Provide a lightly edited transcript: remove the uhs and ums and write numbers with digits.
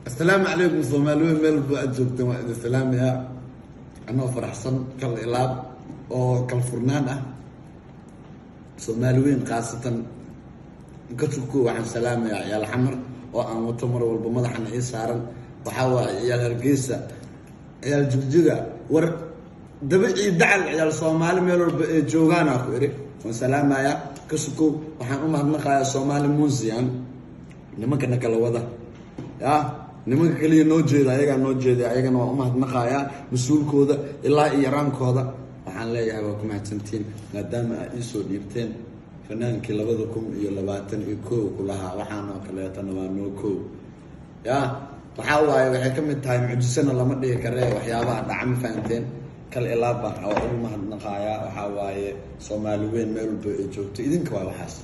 السلام عليكم Soomaaliyeed meel baad joogtaan waa idin salaamaya anoo faraxsan kal ilaab oo kal furnaan ah Soomaaliyeed qaasatan inkastoo waxaan salaamayaa yaal xamar oo aan wato mar walba madaxana ay saaran waxa waa yaal Hargeysa yaal jigjiga war dabici dacal yaal Soomaali meel walba ay joogaan ku iri waan salaamayaa kasoo waxaan u mahadnaqayaa Soomaali Museum nimanka kala wada nimanka kaliya noo jeeda ayagana waa u mahadnaqayaa mas'uulkooda ilaa yaraankooda waxaan leeyahay waa ku mahadsantiin maadaama ay soo dhiibteen fanaankii 2021 kulaha waxaan oo kaleetana waa noo koow waxa waaye waxay ka mid tahay mucjisana lama dhigi karo waxyaabaha dhacam faanteen kal ilaaba oo u mahadnaqayaa waxa waaye Soomaaliyeed meel walba ay joogto idinka waa waxaas